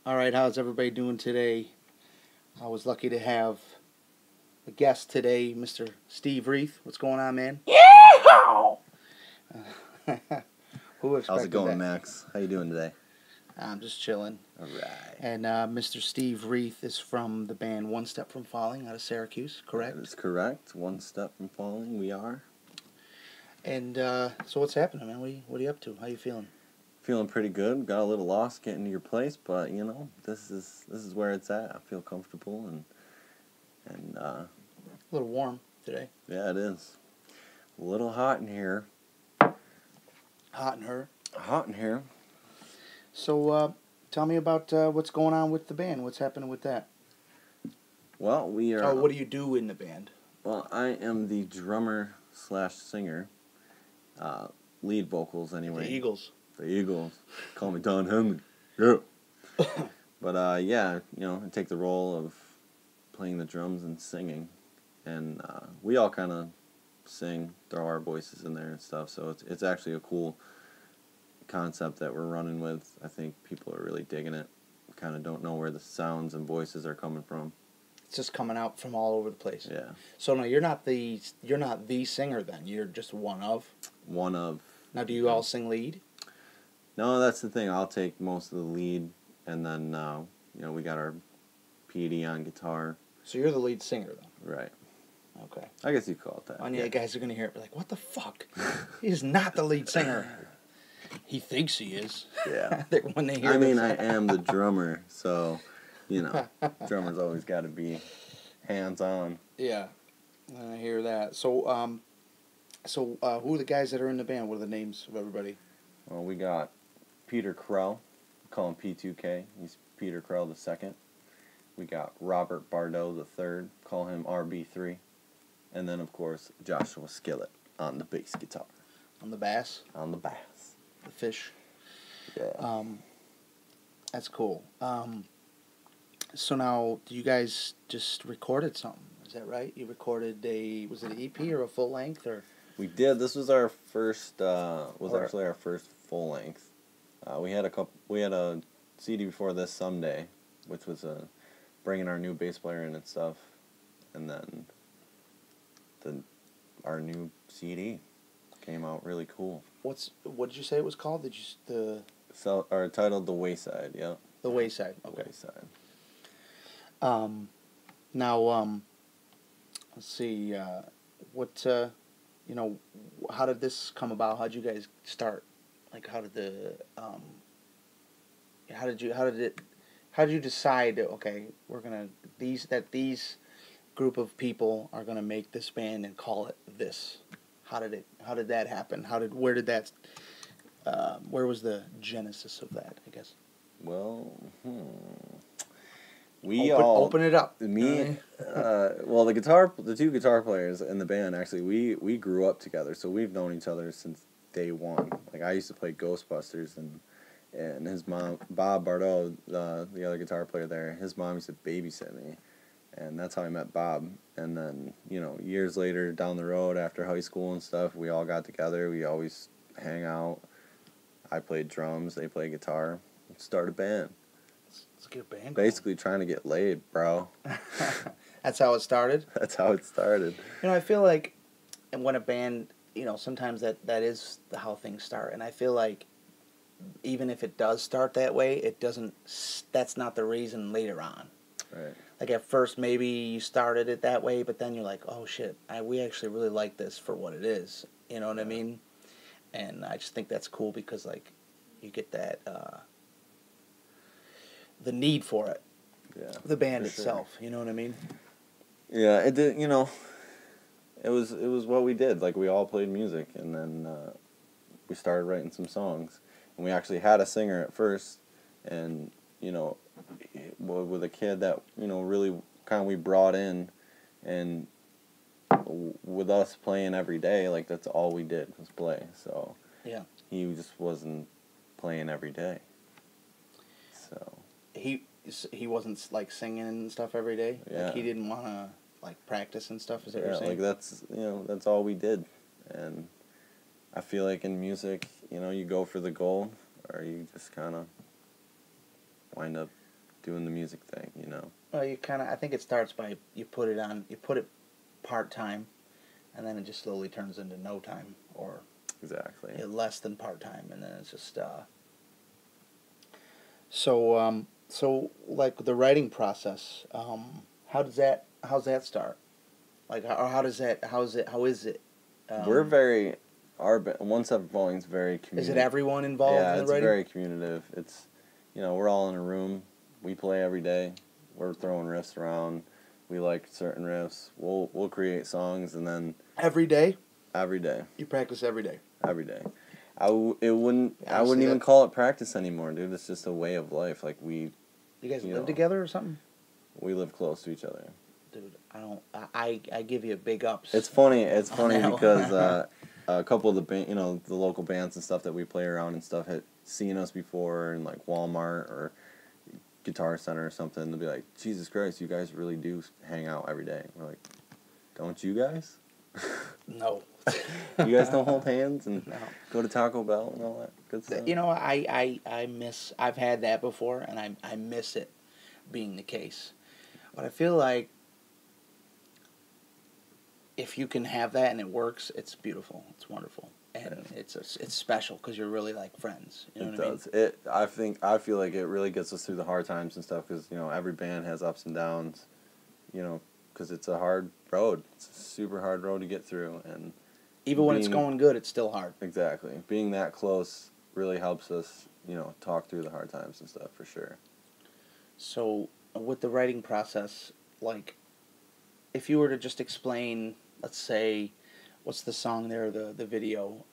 All right, how's everybody doing today? I was lucky to have a guest today, Mr. Steve Reith. What's going on, man? Yeah! Who expected How's it going, that? Max? How you doing today? I'm just chilling. All right. And Mr. Steve Reith is from the band One Step From Falling out of Syracuse, correct? That is correct. One step from falling, we are. And so what's happening, man? What are you up to? How you feeling? Feeling pretty good. Got a little lost getting to your place, but you know, this is where it's at. I feel comfortable and A little warm today. yeah, it is. A little hot in here. Hot in her. Hot in here. So tell me about what's going on with the band. What's happening with that? Well, we are. Oh, what do you do in the band? Well, I am the drummer / singer. Lead vocals anyway. The Eagles. The Eagles. Call me Don Henley. Yeah. But yeah, you know, I take the role of playing the drums and singing, and we all kind of sing, throw our voices in there and stuff. So it's actually a cool concept that we're running with. I think people are really digging it. Kind of don't know where the sounds and voices are coming from. It's just coming out from all over the place. Yeah. So no, you're not the singer then. You're just one of. One of. Now, do you all sing lead? No, that's the thing. I'll take most of the lead, and then you know, we got our PD on guitar. So you're the lead singer then. Right. Okay. I guess you call it that. And yeah, guys are gonna hear it, be like, "What the fuck? He's not the lead singer." He thinks he is. Yeah. When they hear. I mean, this. I am the drummer, so you know, drummer's always got to be hands on. Yeah, I hear that. So who are the guys that are in the band? What are the names of everybody? Well, we got Peter Krell, call him P2K. He's Peter Krell II. We got Robert Bardot III, call him RB3. And then, of course, Joshua Skillett on the bass guitar. On the bass. On the bass. The fish. Yeah. That's cool. So now, you guys just recorded something? Is that right? You recorded was it an EP or a full length or? We did. This was our first. Actually our first full length. We had a CD before this Sunday, which was bringing our new bass player in and stuff, and then our new CD came out really cool. What did you say it was called? Or titled The Wayside. Yeah. The Wayside. Okay. Wayside. Now, let's see. How did this come about? How did you guys start? Like, how did you decide that, okay, these group of people are gonna make this band and call it this? How did that happen? Where was the genesis of that, I guess? Well, Open it up. Well, the two guitar players in the band, actually, we grew up together, so we've known each other since day one. Like, I used to play Ghostbusters, and his mom, Bob Bardot, the other guitar player there, his mom used to babysit me, and that's how I met Bob. And then, you know, years later, down the road, after high school and stuff, we all got together. We always hang out. I played drums, they played guitar. Start a band. Let's get a band going. Basically trying to get laid, bro. That's how it started? That's how it started. You know, I feel like when a band, you know, sometimes that is how things start. And I feel like even if it does start that way, that's not the reason later on. Right. Like, at first, maybe you started it that way, but then you're like, oh, shit, we actually really like this for what it is. You know what I mean? And I just think that's cool because, like, you get that, the need for it. Yeah. The band itself, sure. You know what I mean? Yeah, it did, you know, it was what we did. Like, we all played music, and then we started writing some songs. And we actually had a singer at first, and, you know, with a kid that, you know, really kind of we brought in, and with us playing every day, like, that's all we did was play. So yeah, he just wasn't playing every day. So he wasn't, like, singing and stuff every day. Yeah. Like, he didn't want to, like, practice and stuff. Is that what you're saying? Like, that's, you know, that's all we did. And I feel like in music, you know, you go for the goal, or you just kind of wind up doing the music thing, you know. Well, I think it starts by you put it part-time, and then it just slowly turns into no time, or Exactly. less than part-time, and then it's just, so like the writing process, how's that start? Like, how is it? We're very, One Step Bowling is very Is it community. everyone involved Yeah, in the it's writing? very communicative. It's, we're all in a room. We play every day. We're throwing riffs around. We like certain riffs. We'll create songs, and then Every day? every day, You practice every day? every day. I wouldn't Honestly, even call it practice anymore, dude. It's just a way of life. Like You guys you live know. together or something? we live close to each other. Dude, I give you big ups. It's funny. It's on funny that because one. a couple of the local bands and stuff that we play around and stuff had seen us before in like Walmart or Guitar Center or something. They'll be like, "Jesus Christ, you guys really do hang out every day." We're like, "Don't you guys? No. You guys don't hold hands and No. go to Taco Bell and all that good stuff?" I've had that before, and I miss it being the case. But I feel like if you can have that and it works, it's beautiful. It's wonderful. And it's special because you're really like friends. You know It what does. I feel like it really gets us through the hard times and stuff because every band has ups and downs, because it's a hard road. It's a super hard road to get through, and Even when it's going good, it's still hard. exactly being that close really helps us, talk through the hard times and stuff for sure. So with the writing process, like, if you were to just explain, let's say, what's the song there, the video?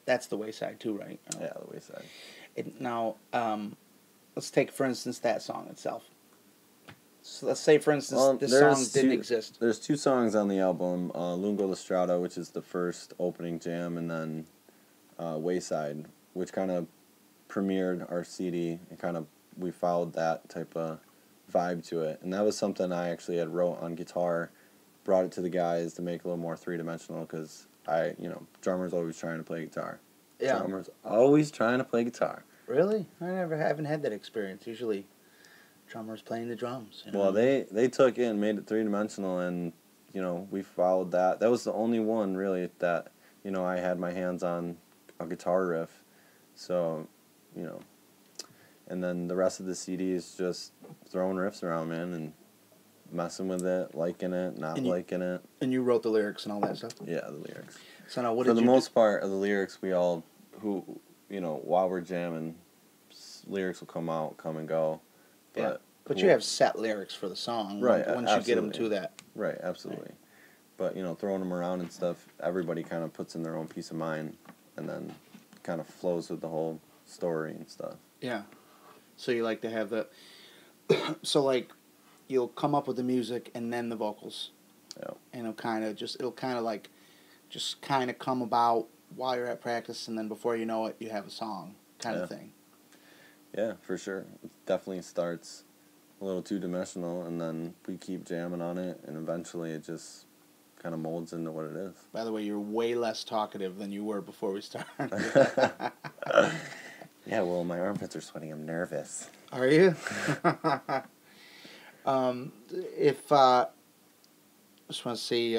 That's The Wayside too, right? Yeah, The Wayside. Now, let's take, for instance, that song itself. So let's say, for instance, this song didn't exist. There's two songs on the album, Lungo La Strada, which is the first opening jam, and then Wayside, which kind of premiered our CD, and we followed that type of vibe to it. And that was something I actually had wrote on guitar, brought it to the guys to make it a little more three-dimensional, because drummer's always trying to play guitar. Yeah. Drummer's always trying to play guitar. Really? I haven't had that experience. Usually, drummers playing the drums. Well, they took it and made it three-dimensional, and, we followed that. That was the only one, really, that, I had my hands on a guitar riff. So, and then the rest of the CD is just throwing riffs around, man, and messing with it, liking it, not liking it. And you wrote the lyrics and all that stuff? Yeah, the lyrics. So now, For the most part of the lyrics, we all, while we're jamming, lyrics will come and go. But, yeah. But you have set lyrics for the song, right? Once you get them to that. Right, absolutely. Right. But throwing them around and stuff, everybody kind of puts in their own piece of mind, and then kind of flows with the whole story and stuff. Yeah. So you like to have the, so like, you'll come up with the music and then the vocals. Yeah. And it'll kind of come about while you're at practice, and then before you know it, you have a song kind of thing. Yeah, for sure. It definitely starts a little two-dimensional, and then we keep jamming on it, and eventually it just kind of molds into what it is. By the way, you're way less talkative than you were before we started. Yeah, well, my armpits are sweating. I'm nervous. Are you? Just want to see.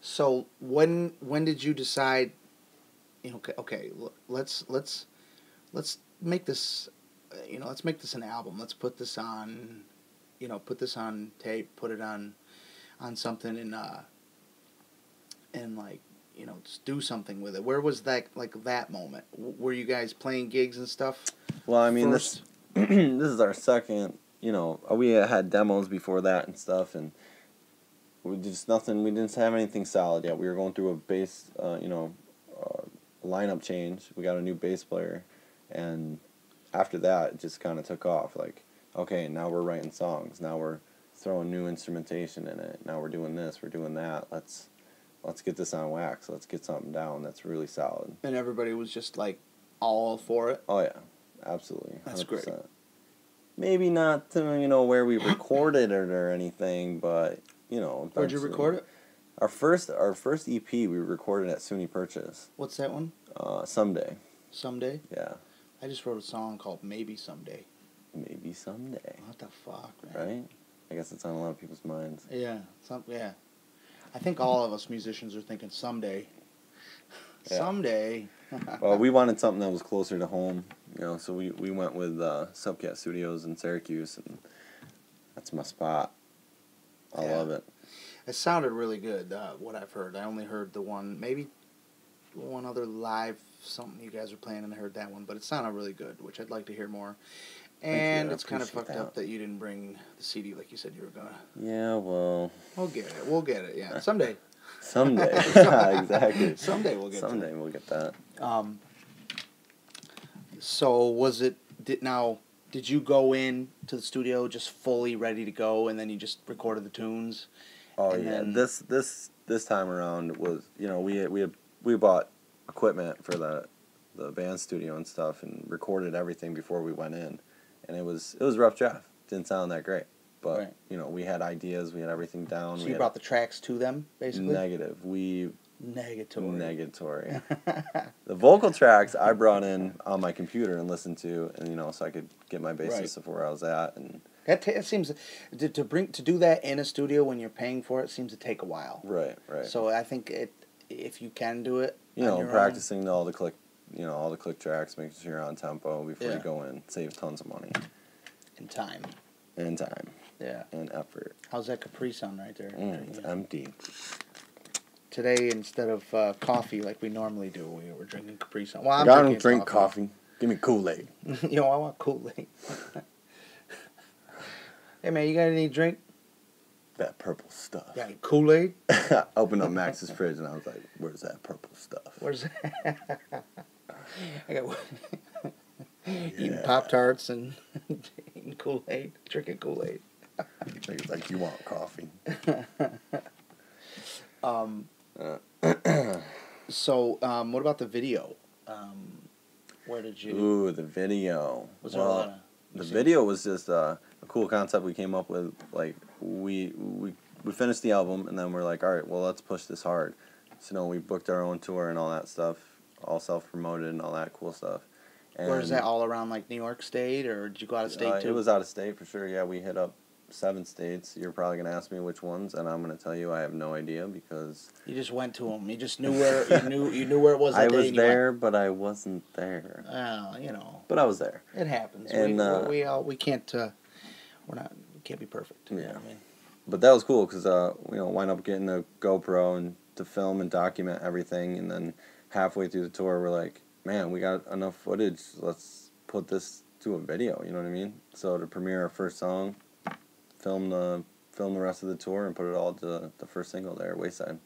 So when did you decide? Okay. Let's make this. Let's make this an album. Let's put this on. Put this on tape. Put it on something and like. Just do something with it. Where was that moment? Were you guys playing gigs and stuff? Well, I mean, first? this is our second. We had demos before that and stuff, and we just nothing. We didn't have anything solid yet. We were going through a bass, lineup change. We got a new bass player, and after that, it just kind of took off. Like, okay, now we're writing songs. Now we're throwing new instrumentation in it. Now we're doing this. We're doing that. Let's get this on wax. Let's get something down that's really solid. And everybody was just like all for it. Oh yeah, absolutely. 100%. That's great. Maybe not to, where we recorded it or anything, but Where'd you record it? Our first EP we recorded at SUNY Purchase. What's that one? Someday. Someday? Yeah. I just wrote a song called Maybe Someday. Maybe someday. What the fuck, man? Right? I guess it's on a lot of people's minds. Yeah. Yeah. I think all of us musicians are thinking someday. Yeah. Someday. Well, we wanted something that was closer to home, so we went with Subcat Studios in Syracuse, and that's my spot. I love it. It sounded really good, what I've heard. I only heard maybe one other live something you guys were playing, and I heard that one, but it sounded really good, which I'd like to hear more. And it's kind of fucked up that you didn't bring the CD like you said you were going to. Yeah, well... We'll get it, yeah. Someday. Someday. Exactly. Someday we'll get Someday we'll get that. So was it... Did you go in to the studio just fully ready to go, and then you just recorded the tunes? Oh, yeah. This time around was, we bought equipment for the band studio and stuff and recorded everything before we went in. And it was rough draft. Didn't sound that great. But, we had ideas. We had everything down. So you brought the tracks to them, basically? Negative. Negatory. The vocal tracks I brought in on my computer and listened to, and, so I could get my basis of where I was at. And it seems to do that in a studio when you're paying for it seems to take a while. Right. So I think if you can do it, practicing all the click tracks, making sure you're on tempo before you go in, save tons of money. And time. Yeah. And effort. How's that Capri Sun right there? It's empty. Today, instead of coffee like we normally do, we were drinking Capri Sun. Well, I don't drink coffee. Give me Kool-Aid. I want Kool-Aid. Hey, man, you got any drink? That purple stuff. You got any Kool-Aid? I opened up Max's fridge and I was like, where's that purple stuff? Where's that? I got eating Pop-Tarts and eating Kool-Aid, drinking Kool-Aid. It's like, you want coffee. So, what about the video? Where did you... Ooh, the video. Was there a lot of... The video was just a cool concept we came up with. Like, we finished the album, and then we're like, all right, well, let's push this hard. So, we booked our own tour and all that stuff, all self-promoted and all that cool stuff. And where is that, all around, like, New York State, or did you go out of state, too? It was out of state, for sure. Yeah, we hit up 7 states. You're probably going to ask me which ones, and I'm going to tell you I have no idea because... You just went to them. You just knew where, you knew where it was that day. I was there, but I wasn't there. But I was there. It happens. And, we can't, we can't be perfect. Yeah. You know what I mean? But that was cool because, wind up getting a GoPro and to film and document everything, and then halfway through the tour, we're like, man, we got enough footage. Let's put this to a video, you know what I mean? So to premiere our first song, film the rest of the tour, and put it all to the first single there, Wayside.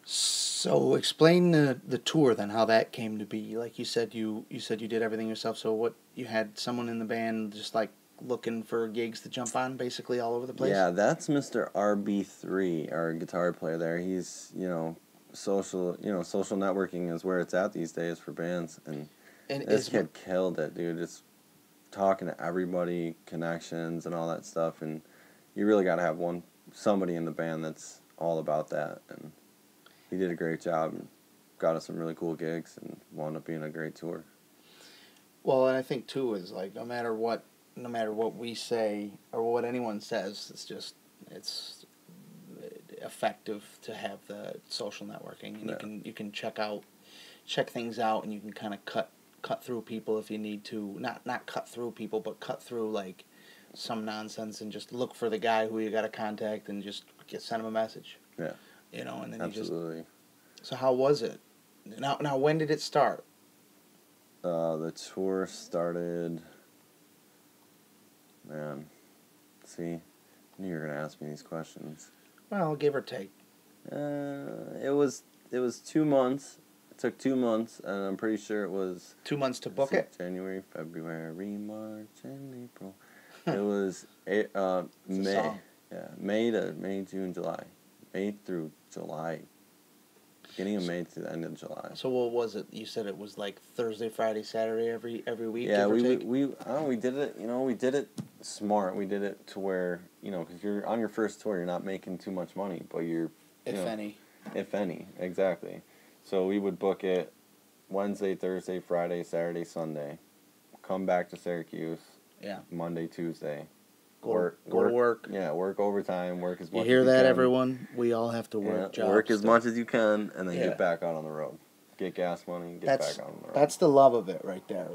So explain the tour then, how that came to be. Like you said you did everything yourself. So what, you had someone in the band just like looking for gigs to jump on, basically all over the place? Yeah, that's Mr. RB3, our guitar player there. He's social networking is where it's at these days for bands, and this kid killed it, dude. Just talking to everybody, connections and all that stuff, and you really got to have somebody in the band that's all about that, and he did a great job and got us some really cool gigs and wound up being a great tour. Well, and I think too is like no matter what we say or what anyone says, it's effective to have the social networking, and you can check things out, and you can kind of cut through people if you need to. Not cut through people, but cut through like some nonsense and just look for the guy who you got to contact and just send him a message. Yeah. And then absolutely. So how was it? Now when did it start? The tour started. Man, see, I knew you were gonna ask me these questions. Well, give or take. It was 2 months. It took 2 months, and I'm pretty sure it was 2 months to book it. January, February, March, and April. It was May. Yeah, May, June, July. May through July. Beginning of May to the end of July. So what was it? You said it was like Thursday, Friday, Saturday every week. Yeah, we did it. We did it smart. We did it to where because you're on your first tour, you're not making too much money, but you're if any, exactly. So we would book it Wednesday, Thursday, Friday, Saturday, Sunday. Come back to Syracuse, Yeah. Monday, Tuesday. Go to work. Yeah, work overtime, work as much as You hear you that, can. everyone? We all have to work jobs. Work as much as you can, and then Yeah. get back out on the road. Get gas money, back out on the road. That's the love of it right there.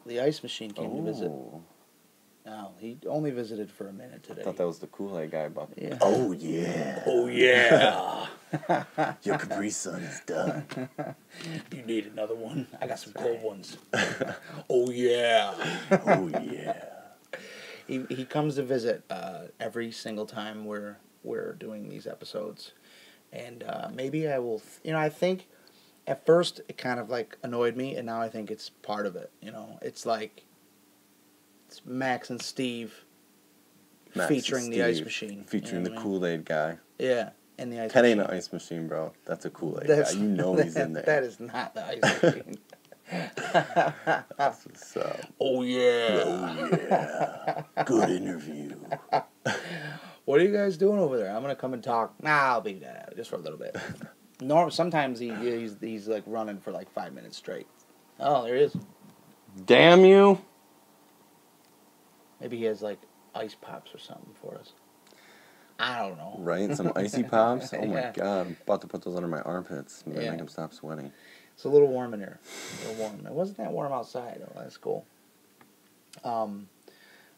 The ice machine came to visit. No, he only visited for a minute today. I thought that was the Kool-Aid guy, but... Yeah. Oh, yeah. Oh, yeah. Your Capri Sun is done. You need another one? I got some cold ones. Oh, yeah. Oh, yeah. He comes to visit every single time we're doing these episodes. And maybe I will... I think at first it kind of like annoyed me, and now I think it's part of it. It's like... It's Max and Steve featuring the ice machine. Featuring the Kool-Aid guy. Yeah, and the ice That machine. ain't an ice machine, bro. That's a Kool-Aid guy. You know he's in there. That is not the ice machine. That's what's up. Oh, yeah. Oh, yeah. Good interview. What are you guys doing over there? I'm going to come and talk. Nah, I'll be there just for a little bit. Sometimes he's like running for like 5 minutes straight. Oh, there he is. Damn you. Maybe he has like ice pops or something for us. I don't know. Right? Some icy pops? Oh my Yeah. God. I'm about to put those under my armpits. Maybe Yeah. make them stop sweating. It's a little warm in here. A little warm. It wasn't that warm outside. Oh, that's cool.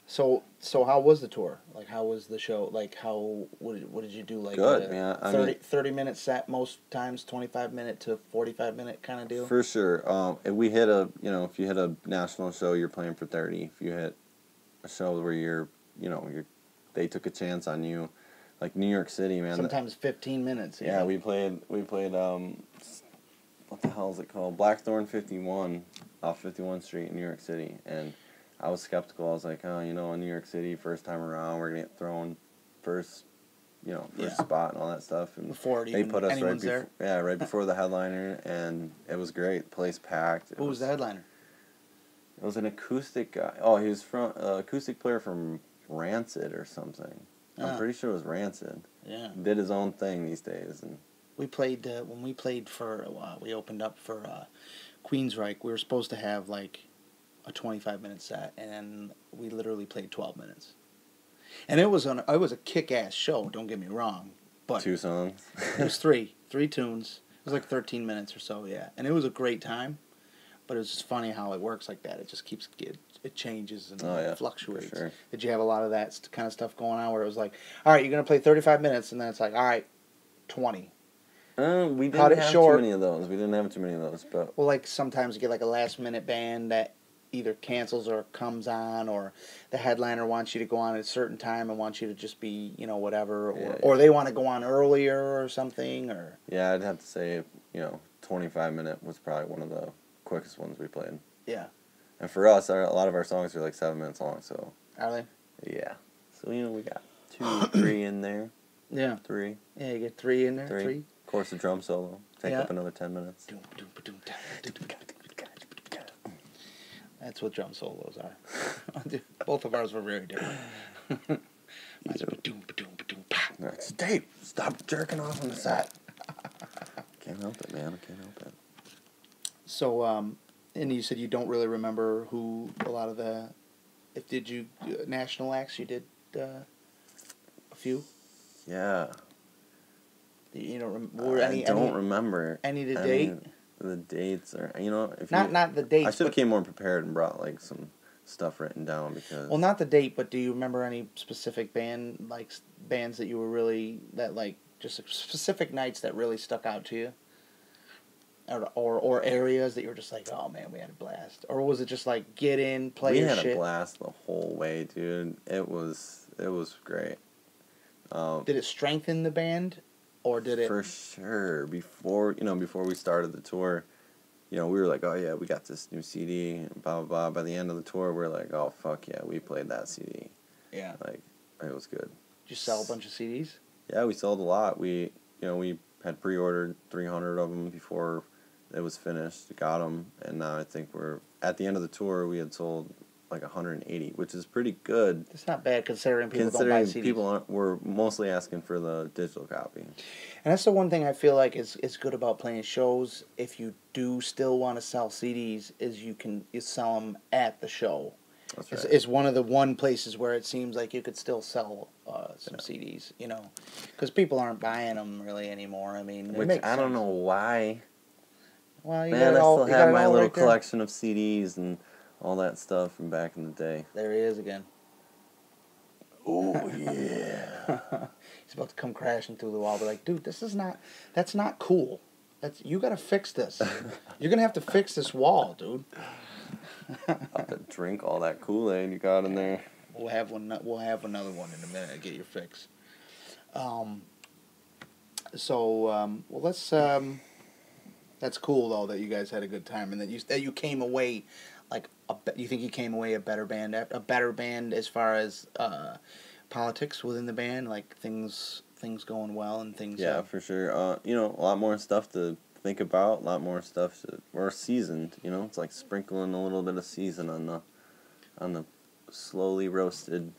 So how was the tour? Like, how was the show? Like, what did you do? Like, good, man. 30-minute set most times, 25-minute to 45-minute kind of deal? For sure. If we hit if you hit a national show, you're playing for 30. If you hit a show where they took a chance on you, like New York City, man. Sometimes 15 minutes. Yeah, we played, what the hell is it called? Blackthorn 51 off 51st Street in New York City. And I was skeptical. I was like, in New York City, first time around, we're going to get thrown first spot and all that stuff. And before they put us right there? before the headliner, and it was great. Place packed. Who was the headliner? It was an acoustic guy. Oh, he was from acoustic player from Rancid or something. I'm pretty sure it was Rancid. Yeah. Did his own thing these days. And we played, when we played we opened up for Queensryche, we were supposed to have like a 25-minute set, and we literally played 12 minutes. And it was a kick-ass show, don't get me wrong. But 2 songs? It was 3 tunes. It was like 13 minutes or so, yeah. And it was a great time, but it was just funny how it works like that. It just it changes and fluctuates. For sure. Did you have a lot of that kind of stuff going on where it was like, all right, you're going to play 35 minutes, and then it's like, all right, 20. We didn't have too many of those. But well, like sometimes you get like a last-minute band that either cancels or comes on, or the headliner wants you to go on at a certain time and wants you to just be, whatever, or they want to go on earlier or something, or... Yeah, I'd have to say, 25-minute was probably one of the quickest ones we played. Yeah. And for us, a lot of our songs are like 7 minutes long, so... Are they? Yeah. So, we got 2, 3 in there. Yeah. 3. Yeah, you get 3 in there. 3. Of course, the drum solo. Take up another 10 minutes. That's what drum solos are. Both of ours were very different. That's Dave, stop jerking off on the set. Can't help it, man. I can't help it. So, and you said you don't really remember who a lot of the... Did you... national acts, you did a few? Yeah. You don't remember any of the date? The dates are if not the dates. I should have came more prepared and brought like some stuff written down because. Well, not the date, but do you remember any specific bands that you were really just specific nights that really stuck out to you, or areas that you were just like, oh man, we had a blast, or was it just like get in, play your shit? We had a blast the whole way, dude. It was great. Did it strengthen the band? Or did it? For sure. Before we started the tour, we were like, oh yeah, we got this new CD, and blah, blah, blah. By the end of the tour, we were like, oh fuck yeah, we played that CD. Yeah. Like, it was good. Did you sell a bunch of CDs? Yeah, we sold a lot. We had pre-ordered 300 of them before it was finished, got them, and now I think we're, at the end of the tour, we had sold like 180, which is pretty good. It's not bad considering people don't buy CDs. People were mostly asking for the digital copy. And that's the one thing I feel like is good about playing shows. If you do still want to sell CDs, is you sell them at the show, That's right. It's one of the places where it seems like you could still sell some CDs, you know, because people aren't buying them really anymore. I mean, it Which makes I don't sense. know why. Well, you Man, got it I all, still you got have it my all little right there. collection of CDs and all that stuff from back in the day. There he is again. Oh, yeah. He's about to come crashing through the wall. Be like, dude, that's not cool. You got to fix this. You're gonna have to fix this wall, dude. I'll have to drink all that Kool-Aid you got in there. We'll have one. We'll have another one in a minute. Get your fix. Well, let's. That's cool though that you guys had a good time and that you came away, like you think you came away a better band as far as politics within the band, like things going well and things. Yeah, for sure. You know, a lot more stuff to think about. A lot more stuff. We're seasoned. You know, it's like sprinkling a little bit of season on the slowly roasted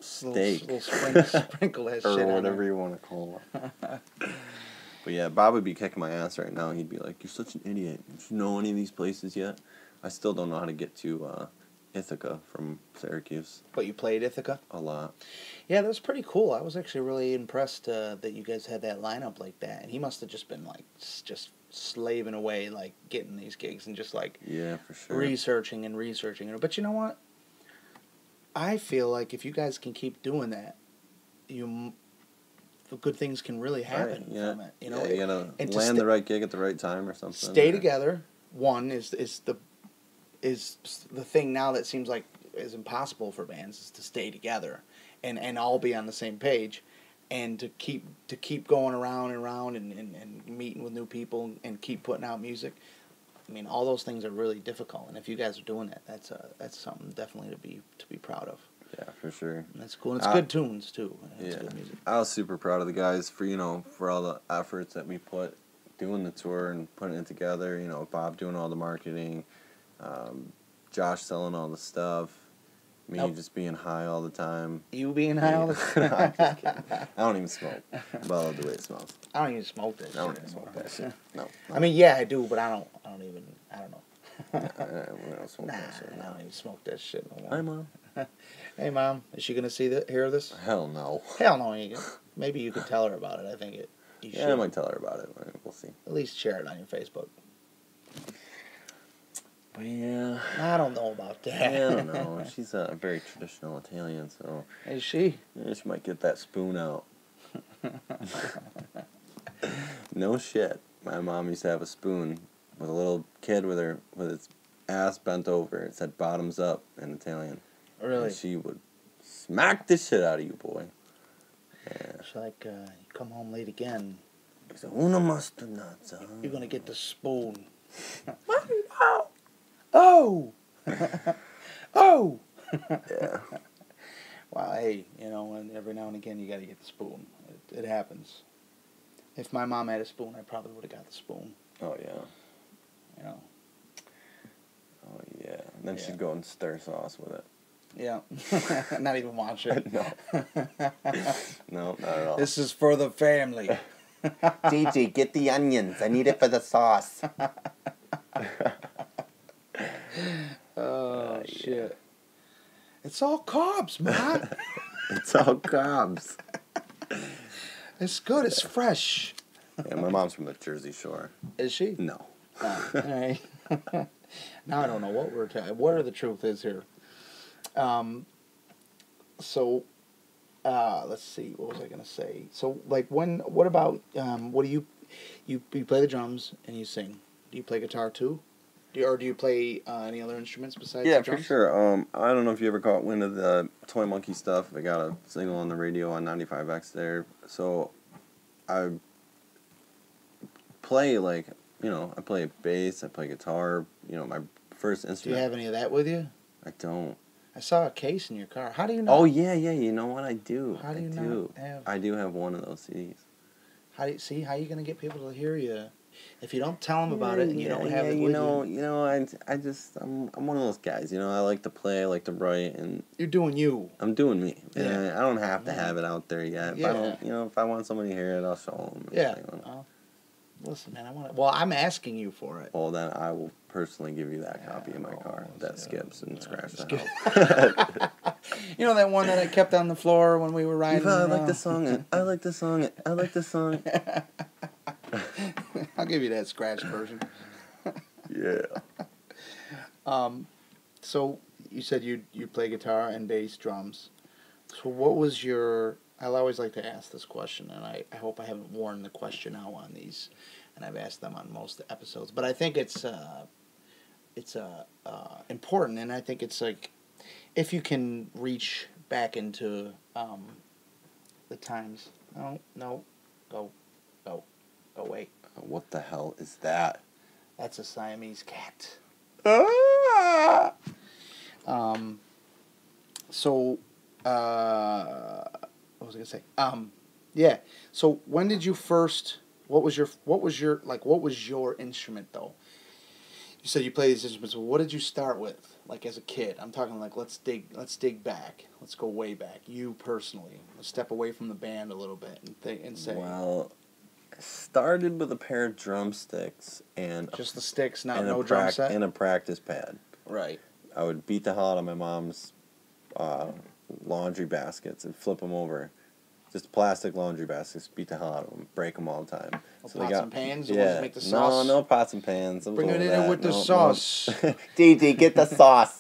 steak, little sprinkle that or shit whatever on you want to call it. But yeah, Bob would be kicking my ass right now. He'd be like, "You're such an idiot. Did you know any of these places yet?" I still don't know how to get to Ithaca from Syracuse. But you played Ithaca? A lot. Yeah, that was pretty cool. I was actually really impressed that you guys had that lineup like that. And he must have just been like just slaving away, like getting these gigs and just like Yeah, for sure. researching. But you know what? I feel like if you guys can keep doing that, good things can really happen from it. You know, you gotta land the right gig at the right time or something. Stay together. One is the thing now that seems like is impossible for bands is to stay together and all be on the same page, and to keep going around and around and meeting with new people and keep putting out music. I mean, all those things are really difficult, and if you guys are doing that, that's something definitely to be proud of. Yeah, for sure. And that's cool. And it's good tunes too. It's yeah, good music. I was super proud of the guys for all the efforts that we put doing the tour and putting it together. You know, Bob doing all the marketing, Josh selling all the stuff, me just being high all the time. You being high all the time? I'm just kidding. I don't even smoke, but I love the way it smells. I don't even smoke that shit. I don't even smoke that shit. No. I mean, yeah, I do, but I don't know. We don't smoke that shit. I don't even smoke that shit no more. Hi, Mom. Hey, Mom, is she gonna hear this? Hell no. Hell no, maybe you could tell her about it. I think you should. Yeah, I might tell her about it. We'll see. At least share it on your Facebook. But yeah. I don't know about that. Yeah, I don't know. She's a very traditional Italian, so. Is she? Yeah, she might get that spoon out. No shit. My mom used to have a spoon with a little kid with its ass bent over. It said bottoms up in Italian. Really? And she would smack the shit out of you, boy. Yeah. She's like, you come home late again. She said, una masternazza. You're gonna get the spoon. Oh! Oh! Oh! Yeah. Well, hey, and every now and again you gotta get the spoon. It happens. If my mom had a spoon, I probably would have got the spoon. Oh, yeah. Oh, yeah. And then she'd go and stir sauce with it. Yeah. Not even watch it. No. No, not at all. This is for the family. Gigi, get the onions. I need it for the sauce. Oh, shit. It's all carbs, man. It's all carbs. It's good. It's fresh. Yeah, my mom's from the Jersey Shore. Is she? No. Oh, all right. Now I don't know what we're talking. What are the truth is here? Let's see. What was I gonna say? So, like, what about? What do you play the drums and you sing? Do you play guitar too? Do you play any other instruments besides? Yeah, the drums? for sure. I don't know if you ever caught wind of the Toy Monkey stuff. I got a signal on the radio on 95X there. So I play I play bass, I play guitar. My first instrument. Do you have any of that with you? I don't. I saw a case in your car. How do you know? Oh yeah. You know what? I do. How do you not have? I do have one of those CDs. How are you gonna get people to hear you if you don't tell them about it and you don't have it with you? I'm one of those guys. I like to play, I like to write, and You're doing you. I'm doing me. Yeah. And I don't have to have it out there yet. Yeah. If I want somebody to hear it, I'll show them. Yeah. Listen, man, I want to. Well, I'm asking you for it. Well, then I will personally give you that copy in my car that skips and scratches the house. You know that one that I kept on the floor when we were riding? I like this song, and I like this song, and I like this song. I'll give you that scratch version. Yeah. So you said you play guitar and bass, drums. So what was your... I always like to ask this question, and I hope I haven't worn the question out on these, and I've asked them on most episodes. But I think it's important, and I think it's like, if you can reach back into the times. No, go away. What the hell is that? That's a Siamese cat. Ah! What was I gonna say? Yeah. So when did you first? What was your instrument though? You said you play these instruments. So what did you start with? Like as a kid? I'm talking like let's dig back. Let's go way back. You personally, let's step away from the band a little bit and say. Well, I started with a pair of drumsticks and just the sticks, no drum set, and a practice pad. Right. I would beat the hell out of my mom's laundry baskets and flip them over. Just plastic laundry baskets, beat the hell out of them, break them all the time. So pots and pans? Yeah. Make the sauce? No pots and pans. Bring it in with the sauce. DD, get the sauce.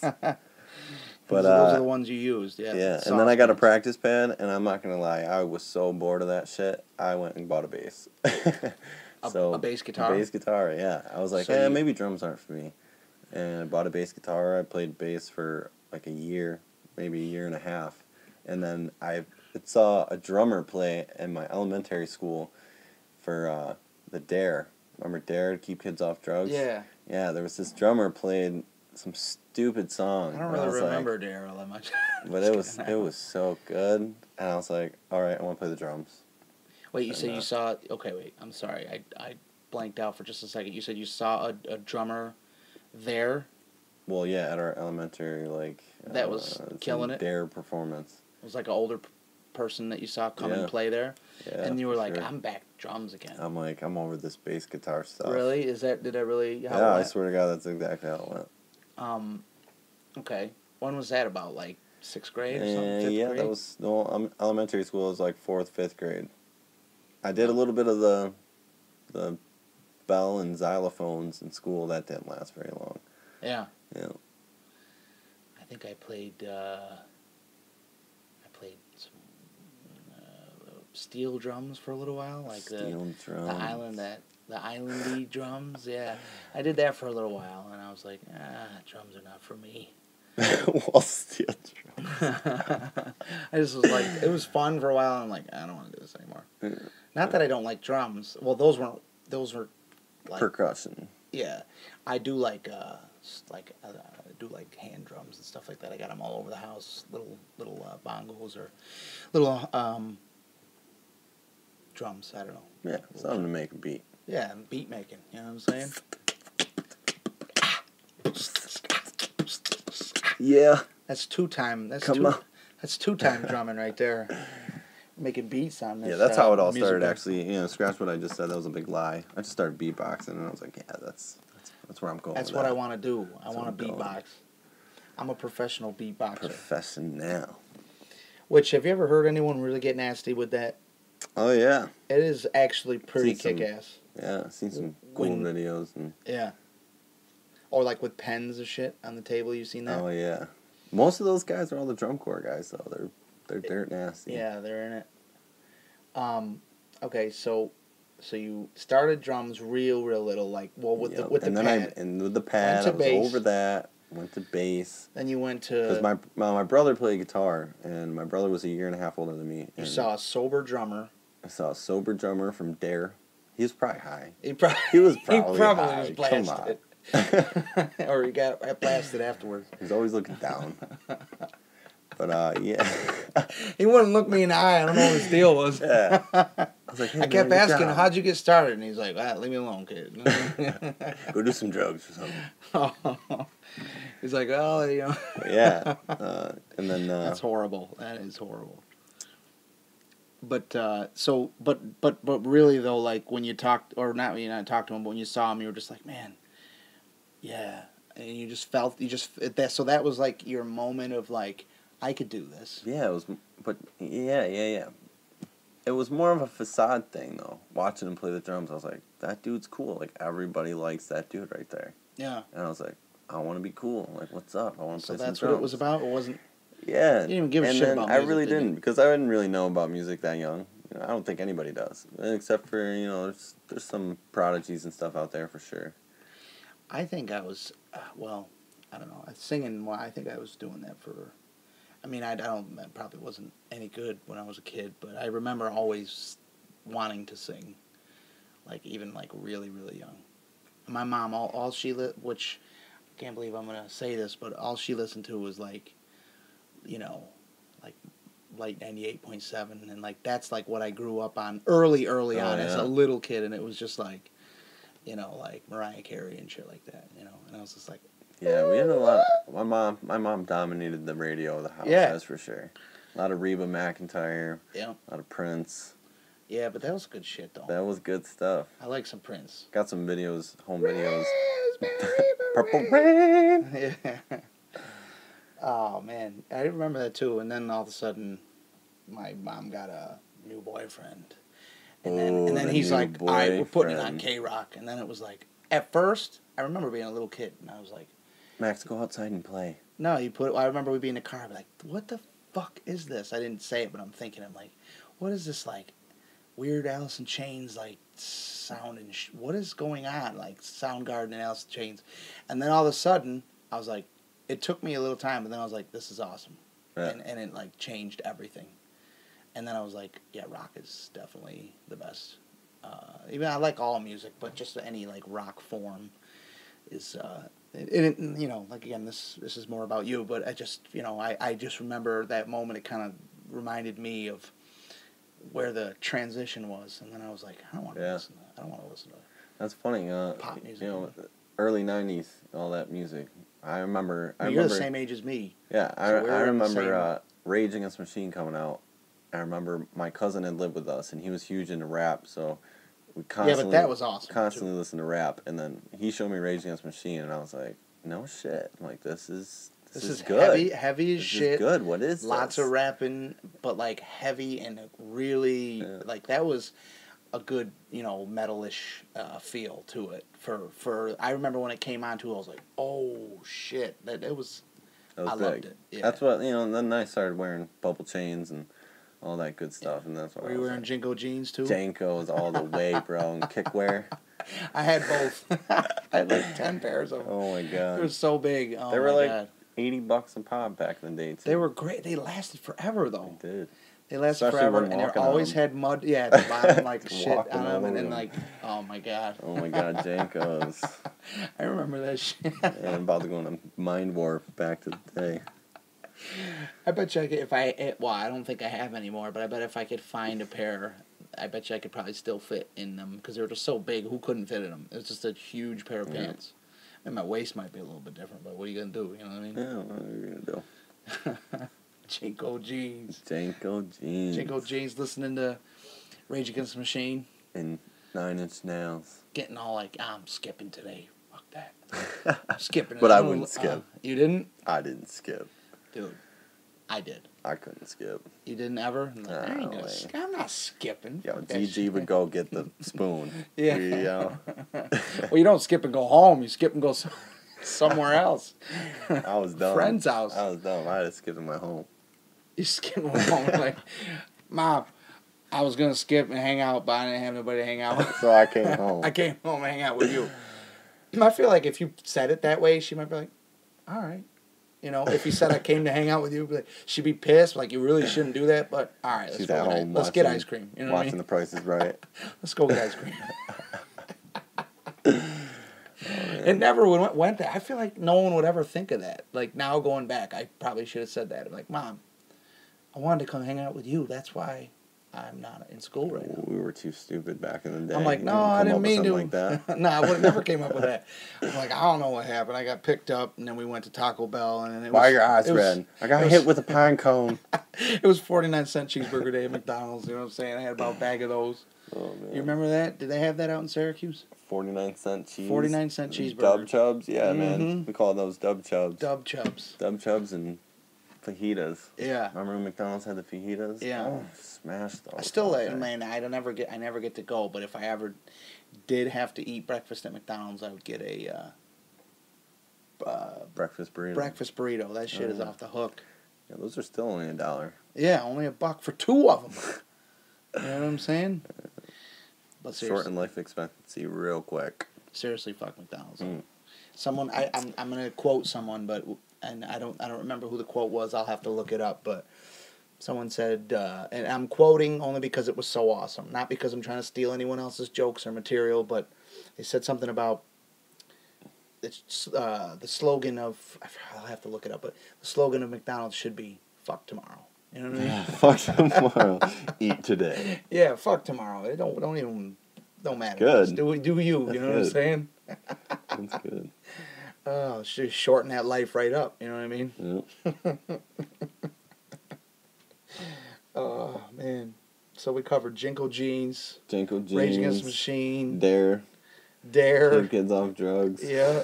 But those are the ones you used, yeah. Yeah, and then I got a practice pad, and I'm not going to lie, I was so bored of that shit, I went and bought a bass. A bass guitar? A bass guitar, yeah. I was like, maybe drums aren't for me. And I bought a bass guitar. I played bass for like a year, maybe a year and a half. And then I saw a drummer play in my elementary school for the DARE. Remember DARE, to keep kids off drugs? Yeah. Yeah, there was this drummer played some stupid song. I don't really remember DARE all that much. But it was so good. And I was like, all right, I want to play the drums. Wait, you said you saw... Okay, wait, I'm sorry. I blanked out for just a second. You said you saw a drummer there? Well, yeah, at our elementary, like... That was killing it? DARE performance. It was like an older person that you saw come and play there? Yeah, and you were like, I'm back drums again. I'm like, I'm over this bass guitar stuff. Really? Did that really... Yeah, I swear to God, that's exactly how it went. Okay. When was that about? Like 6th grade or something? 5th grade? That was... No, elementary school was like 4th, 5th grade. I did a little bit of the bell and xylophones in school. That didn't last very long. Yeah. Yeah. I think I played some steel drums for a little while, like steel drums. the islandy drums. Yeah, I did that for a little while, and I was like, drums are not for me. Well, steel drums. I just was like, it was fun for a while, and I'm like, I don't want to do this anymore. Yeah. Not that I don't like drums. Well, those were like percussion. Yeah, I do like hand drums and stuff like that. I got them all over the house, little bongos or little drums. I don't know. Yeah, something to make a beat. Yeah, beat making. You know what I'm saying? Yeah. That's two-time. That's two-time drumming right there. Making beats on this. Yeah, that's how it all started. Actually, scratch what I just said. That was a big lie. I just started beatboxing, and I was like, yeah, that's where I'm going. That's what I want to do. I want to beatbox. I'm a professional beatboxer. Professional. Which, have you ever heard anyone really get nasty with that? Oh, yeah. It is actually pretty kick-ass. Yeah, I've seen some cool videos. Yeah. Or like with pens and shit on the table, you seen that? Oh, yeah. Most of those guys are all the drum corps guys, though. They're dirt nasty. Yeah, they're in it. Okay, so you started drums real little, like with the pad. And with the pad, I was over that. Went to bass. Then you went to... Because my brother played guitar, and my brother was a year and a half older than me. You saw a sober drummer. I saw a sober drummer from DARE. He was probably high. He was probably high. Was blasted. Come on. Or he got blasted afterwards. He was always looking down. But, yeah. He wouldn't look me in the eye. I don't know what his deal was. Yeah. I was like, hey, I kept asking, how'd you get started? And he's like, leave me alone, kid. Go do some drugs or something. He's like, oh, Yeah. And then... That's horrible. That is horrible. But really though, like when you talked, or not, you not talked to him, but when you saw him, you were just like, man, yeah, and you just felt that. So that was like your moment of like, I could do this. Yeah, it was, but yeah. It was more of a facade thing though. Watching him play the drums, I was like, that dude's cool. Like everybody likes that dude right there. Yeah. And I was like, I want to be cool. Like, what's up? I want to play some drums. So that's what it was about. It wasn't. Yeah. You didn't even give a shit about music. I music, really did you? didn't, because I didn't really know about music that young. You know, I don't think anybody does, except for there's some prodigies and stuff out there for sure. I think I was I don't know. Singing. Well, I think I was doing that for. I mean, I probably wasn't any good when I was a kid, but I remember always wanting to sing, like even like really, really young. My mom, all she which I can't believe I'm gonna say this, but all she listened to was like, like Light 98.7, and like that's like what I grew up on early on as a little kid, and it was just like, like Mariah Carey and shit like that, and I was just like. Yeah, we had a lot. My mom dominated the radio of the house. Yeah. That's for sure. A lot of Reba McEntire. Yeah. A lot of Prince. Yeah, but that was good shit though. That was good stuff. I like some Prince. Got some videos, home videos. Purple Rain. Yeah. Oh man, I remember that too. And then all of a sudden, my mom got a new boyfriend, and then he's like, "All right, we're putting it on K-Rock." And then it was like, at first, I remember being a little kid, and I was like. Max, go outside and play. No, I remember we'd be in the car, I'd be like, what the fuck is this? I didn't say it, but I'm like, what is this, like, weird Alice in Chains, like, sound and what is going on? Like, Soundgarden and Alice in Chains. And then all of a sudden, I was like, it took me a little time, but then I was like, this is awesome. Yeah. And it, like, changed everything. And then I was like, yeah, rock is definitely the best. Even I like all music, but just any, like, rock form is... like again, this is more about you, but I just, I just remember that moment. It kind of reminded me of where the transition was, and then I was like, I don't want to listen to that. I don't want to listen to that. That's funny. Pop music. Early '90s, all that music. I remember. You're the same age as me. Yeah, I remember Rage Against the Machine coming out. I remember my cousin had lived with us, and he was huge into rap, so. Yeah, but that was awesome. Constantly listen to rap, and then he showed me Rage Against the Machine, and I was like, "No shit!" I'm like, "This is good. Heavy as shit. Is good. What is lots this? of rapping, but like heavy and really like that was a good metalish feel to it. For I remember when it came on too, I was like, "Oh shit!" I big. loved it. Yeah. That's what Then I started wearing bubble chains and. All that good stuff, and that's what. Were you wearing Jinko jeans too? Jankos all the way, bro, and kickwear. I had both. I had like 10 pairs of them. Oh my god! It was so big. Oh they were my like god. $80 a pop back in the day too. They were great. They lasted forever though. They did. They lasted forever, and they always had mud. Yeah, at the bottom, like shit on them, and then like, oh my god. Oh my god, Jankos. I remember that shit. And I'm about to go on a mind warp back to the day. I bet you I don't think I have anymore, but I bet if I could find a pair, I bet you I could probably still fit in them, because they were just so big, who couldn't fit in them? It was just a huge pair of pants. And my waist might be a little bit different, but what are you going to do, you know what I mean? Yeah, what are you going to do? Jinko jeans. Jinko jeans, listening to Rage Against the Machine. And 9 Inch Nails. Getting all like, I'm skipping today, fuck that. I'm skipping. But I wouldn't skip. You didn't? I didn't skip. Dude, I did. I couldn't skip. You didn't ever? I'm not skipping. Yo, Gigi would go get the spoon. Yeah. Well, you don't skip and go home. You skip and go somewhere else. I was dumb. Friend's house. I was dumb. I had to skip in my home. You skip and go home. Like, Mom, I was going to skip and hang out, but I didn't have nobody to hang out with. So I came home. I came home and hang out with you. I feel like if you said it that way, she might be like, all right. If you said I came to hang out with you, she'd be pissed. Like, you really shouldn't do that. But, all right, let's get ice cream. You know what I mean? Watching The Price is Right. Let's go get ice cream. It never went there. I feel like no one would ever think of that. Like, now going back, I probably should have said that. I'm like, Mom, I wanted to come hang out with you. That's why I'm not in school right now. We were too stupid back in the day. I'm like, no, You I come didn't up with mean to. something like that. No, I would have never came up with that. I'm like, I don't know what happened. I got picked up, and then we went to Taco Bell, and Why are your eyes red? I got hit with a pine cone. It was 49-cent cheeseburger day at McDonald's. You know what I'm saying? I had about a bag of those. Oh, man. You remember that? Did they have that out in Syracuse? 49-cent cheese. 49-cent cheeseburger. Dub chubs, yeah, man. We call those dub chubs. Dub chubs. Dub chubs and fajitas. Yeah. Remember when McDonald's had the fajitas? Yeah. Oh, smashed those. I still man, I never get to go, but if I ever did have to eat breakfast at McDonald's, I would get a breakfast burrito. Breakfast burrito. That shit is off the hook. Yeah, those are still only $1. Yeah, only $1 for 2 of them. You know what I'm saying? But shorten life expectancy real quick. Seriously, fuck McDonald's. Someone, I'm gonna quote someone, and I don't remember who the quote was. I'll have to look it up. But someone said, and I'm quoting only because it was so awesome, not because I'm trying to steal anyone else's jokes or material. But they said something about it's the slogan of. I'll have to look it up, but the slogan of McDonald's should be "Fuck tomorrow." You know what I mean? Yeah, fuck tomorrow. Eat today. Yeah, fuck tomorrow. It don't matter. Good. Just do you. You know what I'm saying? That's good. Oh, should shorten that life right up. You know what I mean? Yep. Oh man. So we covered Jinko Jeans, Rage Against the Machine, Dare, Keep Kids Off Drugs. Yeah.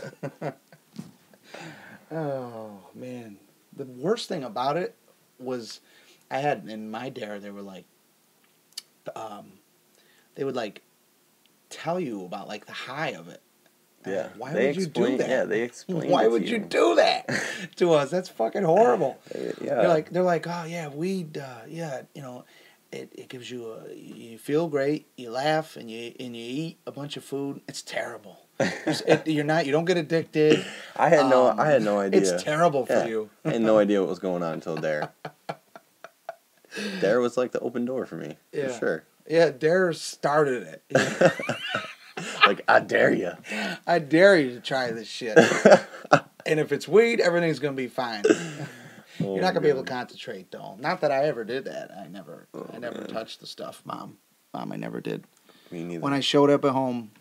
Oh man. The worst thing about it was I had in my Dare they were like they would like tell you about like the high of it. Yeah. Why would you do that? Yeah, they explain. Why would you do that to us? That's fucking horrible. Yeah. They're like, oh yeah, weed. Yeah, you know, it gives you you feel great, you laugh, and you eat a bunch of food. It's terrible. You don't get addicted. I had no idea. It's terrible for you. I had no idea what was going on until Dare. Dare was like the open door for me. Yeah. For sure. Yeah, Dare started it. Like, I dare you. I dare you to try this shit. And if it's weed, everything's going to be fine. You're not going to be able to concentrate, though. Not that I ever did that. I never touched the stuff, Mom. Mom, I never did. Me neither. When I showed up at home,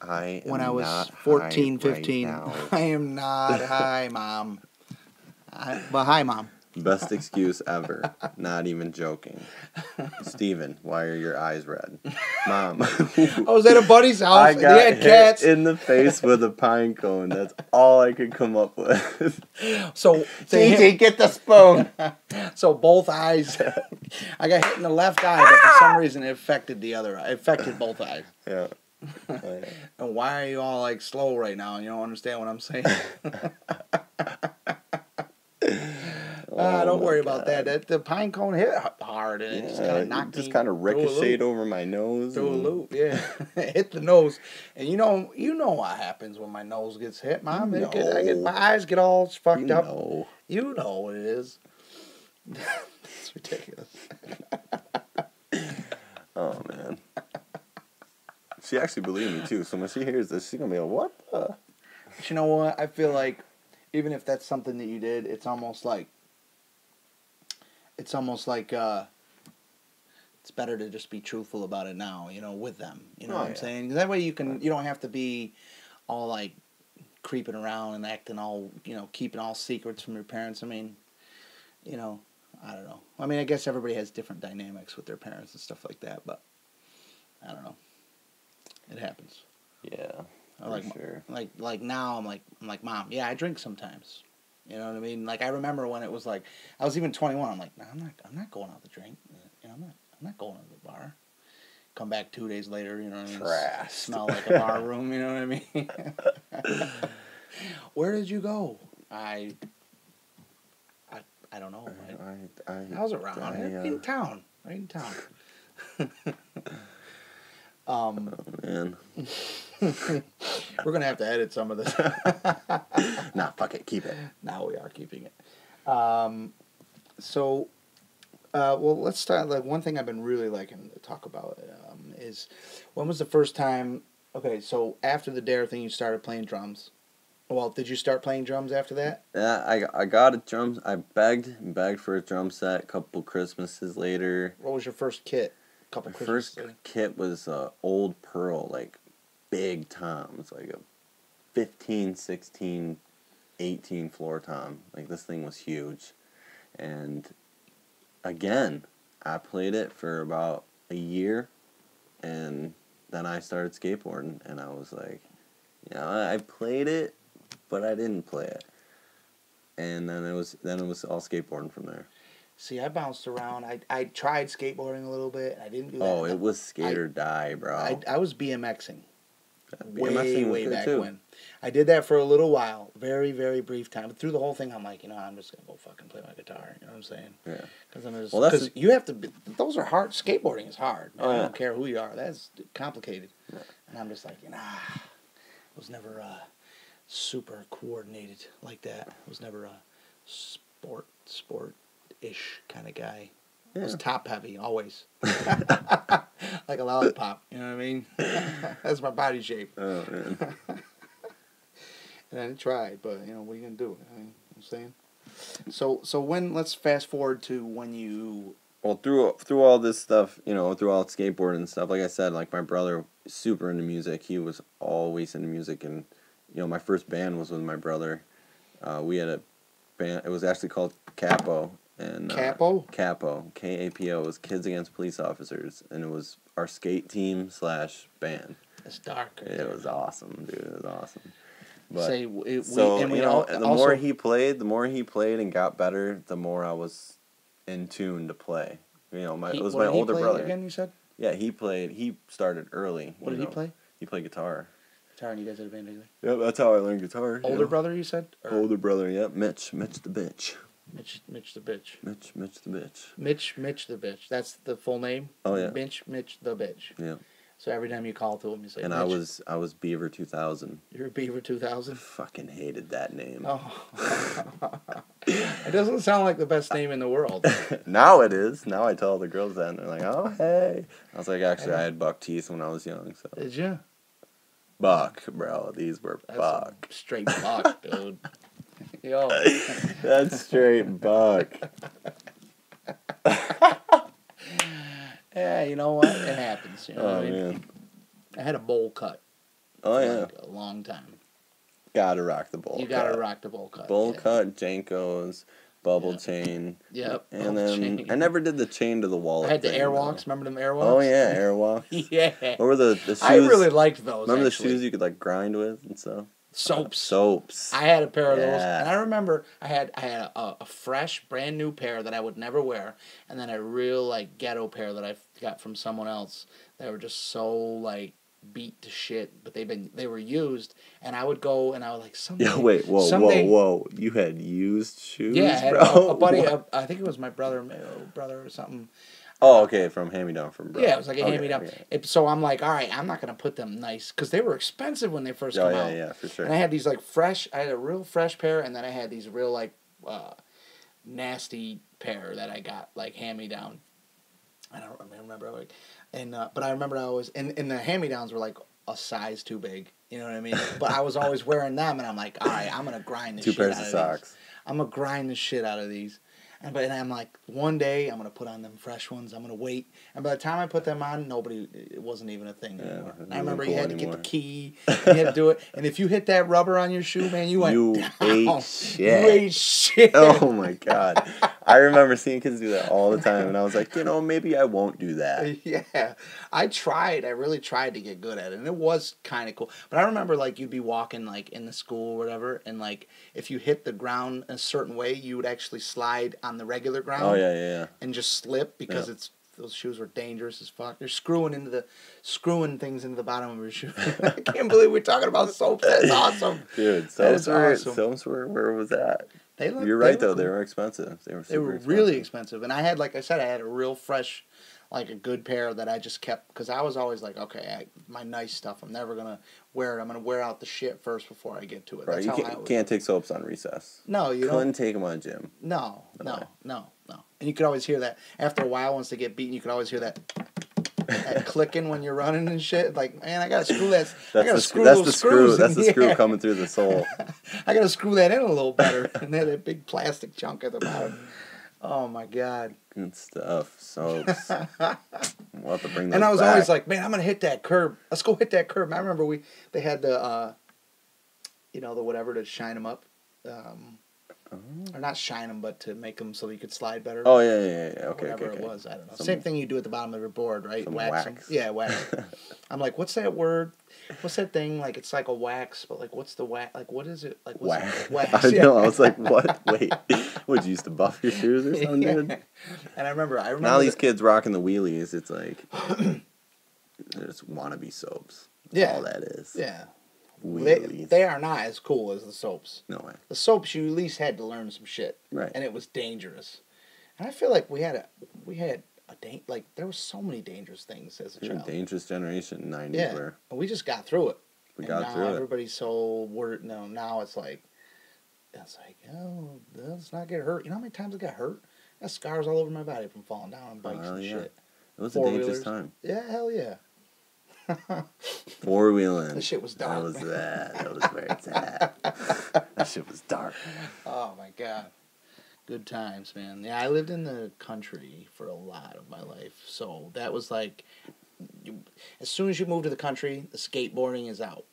when I was 14, 15, I am not high, Mom. But hi, Mom. Best excuse ever. Not even joking. Steven, why are your eyes red? Mom. I was at a buddy's house. They had cats in the face with a pine cone. That's all I could come up with. So TJ, get the spoon. So both eyes. I got hit in the left eye, but for some reason it affected the other eye. It affected both eyes. Yeah. Oh, yeah. And why are you all like slow right now? You don't understand what I'm saying. Don't worry about that. The pine cone hit hard and it just kind of knocked me. Just kind of ricocheted over my nose. Through a loop, yeah. Hit the nose. And you know what happens when my nose gets hit, Mom. My eyes get all fucked up. You know what it is. It's ridiculous. Oh, man. She actually believed me, too. So when she hears this, she's going to be like, what the? But you know what? I feel like even if that's something that you did, it's almost like it's better to just be truthful about it now, with them. You know what I'm saying? That way you don't have to be all like creeping around and acting all, keeping all secrets from your parents. I mean, I don't know. I mean, I guess everybody has different dynamics with their parents and stuff like that, but I don't know. It happens. Yeah. Sure. Like now I'm like, Mom, yeah, I drink sometimes. You know what I mean? Like I remember when it was like I was even 21. I'm like, no, I'm not going out to drink. I'm not going to the bar. Come back 2 days later, you know what I mean? Trashed. Smell like a bar room, you know what I mean? Where did you go? I don't know. I was around. Right in town. Oh, man. We're gonna have to edit some of this. Nah, fuck it, keep it. Now we are keeping it. So, let's start. Like one thing I've been really liking to talk about is when was the first time? Okay, so after the Dare thing, you started playing drums. Well, did you start playing drums after that? Yeah, I got a drum. I begged for a drum set. A couple Christmases later. What was your first kit? couple My Christmas. first kit was Old Pearl, like big tom. It's like a 15, 16, 18 floor tom. Like this thing was huge. And again, I played it for about a year, and then I started skateboarding, and I was like, I played it, but I didn't play it. And then it was all skateboarding from there. See, I bounced around. I tried skateboarding a little bit. I didn't do that. Oh, it was skate or die, bro. I was BMXing. BMXing was Way good back too. when. I did that for a little while. Very, very brief time. But through the whole thing, I'm like, I'm just going to go fucking play my guitar. You know what I'm saying? Yeah. Because you have to, those are hard. Skateboarding is hard. Man. Oh, yeah. I don't care who you are. That's complicated. Yeah. And I'm just like, I was never super coordinated like that. I was never a sport-ish kind of guy. Yeah. I was top heavy, always. Like a lollipop, you know what I mean? That's my body shape. Oh, man. And I tried, but, what are you going to do? You know what I'm saying? So when, let's fast forward to when you... Well, through all this stuff, through all skateboarding and stuff, like I said, like my brother is super into music. He was always into music, and, my first band was with my brother. We had a band, it was actually called Capo. And, Capo? Capo, K-A-P-O, was Kids Against Police Officers, and it was our skate team / band. It's dark. It was awesome, dude. It was awesome. But, the more he played and got better, the more I was in tune to play. It was my older brother. Again, you said? Yeah, he started early. What did he play? He played guitar. Guitar, and you guys had a band together? Yep, that's how I learned guitar. Older brother, you said? Or? Older brother, yep. Mitch the bitch. Mitch the bitch. Mitch the bitch. Mitch the bitch. That's the full name? Oh, yeah. Mitch the bitch. Yeah. So every time you call to him, you say, and Mitch. I was Beaver 2000. You're Beaver 2000? Fucking hated that name. Oh. It doesn't sound like the best name in the world. Now it is. Now I tell the girls that, and they're like, oh, hey. I was like, actually, I had buck teeth when I was young. So. Did you? Buck, bro. These were That's buck. Straight buck, dude. Yo. That's straight buck. Yeah, you know what? It happens. You know what I mean? Man. I had a bowl cut. Oh, yeah. Like a long time. Gotta rock the bowl cut. You gotta rock the bowl cut. Bowl cut, Jankos, bubble chain. Yep. And then I never did the chain to the wallet. I had the airwalks. Remember them airwalks? Oh, yeah, airwalks. Yeah. What were the shoes? I really liked those. Remember actually. the shoes you could like grind with and stuff? Soaps. I had a pair of those, Yeah. and I remember I had a fresh, brand new pair that I would never wear, and then a real like ghetto pair that I got from someone else that were just so like beat to shit, but they were used, and I would go and I would like someday. Yeah, wait, whoa! You had used shoes, yeah, I had bro? a buddy. I think it was my brother or something. Oh, okay, from hand-me-down from bro. Yeah, it was like a hand-me-down. Okay. So I'm like, all right, I'm not going to put them nice, because they were expensive when they first came out. Yeah, for sure. And I had these, like, I had a real fresh pair, and then I had these real, like, nasty pair that I got, like, hand-me-down. I don't remember, like, but I remember I always, and the hand-me-downs were, like, a size too big, you know what I mean? But I was always wearing them, and I'm like, all right, I'm going to grind this shit out of these. 2 pairs of socks. I'm going to grind the shit out of these. And I'm like, one day I'm going to put on them fresh ones. I'm going to wait. And by the time I put them on, it wasn't even a thing anymore. And I remember you had to get the key. You had to do it. And if you hit that rubber on your shoe, man, you went down. Ate shit. You ate shit. Oh, my God. I remember seeing kids do that all the time. And I was like, maybe I won't do that. Yeah. I really tried to get good at it. And it was kind of cool. But I remember, like, you'd be walking, like, in the school or whatever. And, like, if you hit the ground a certain way, you would actually slide on the regular ground. Oh, yeah. And just slip because those shoes were dangerous as fuck. They're screwing things into the bottom of your shoe. I can't believe we're talking about soaps. That's awesome. Dude, soaps were where was that? You're right, though. They were expensive. They were really expensive. And I had, like I said, a real fresh, like a good pair that I just kept, because I was always like, okay, my nice stuff, I'm never going to wear it. I'm going to wear out the shit first before I get to it. Right, you can't take soaps on recess. No, you couldn't take them on gym. No. And you could always hear that. After a while, once they get beaten, you could always hear that clicking when you're running and shit. Like, man, I got to screw that. That's the screw coming through the sole. I got to screw that in a little better. And then that big plastic chunk at the bottom. Oh my God. Good stuff. Soaps. We'll have to bring those And I was back. always like, man, I'm gonna hit that curb. Let's go hit that curb. I remember they had the the whatever to shine them up, or not shine them, but to make them so you could slide better. Oh yeah. Okay, whatever okay. it was, I don't know. Same thing you do at the bottom of your board, right? Some Wax 'em. wax. Yeah, wax. I'm like, what's that word? What's that thing? Like, it's like a wax, but like, what's the wax? Like, what is it? Like, what's Wax. Wax. I Yeah. know. I was like, what? Wait. Would you used to buff your shoes or something, Yeah. dude? And I remember. Now these kids rocking the wheelies. It's like they're just wannabe soaps. That's all that is. Yeah. Wheelies. They are not as cool as the soaps. No way. The soaps, you at least had to learn some shit. Right. And it was dangerous. And I feel like we had like there were so many dangerous things as a You're a child. dangerous generation. 90s Yeah. were. But we just got through it. We And got now through it. everybody's so worried. No, now it's like, oh, let's not get hurt. You know how many times I got hurt? I got scars all over my body from falling down on bikes and shit. It was a dangerous Four-wheelers. time. Yeah, hell yeah. Four-wheeling. That shit was dark. That was that. That was very sad. That shit was dark. Oh my God. Good times, man. Yeah, I lived in the country for a lot of my life. So that was like, as soon as you move to the country, the skateboarding is out.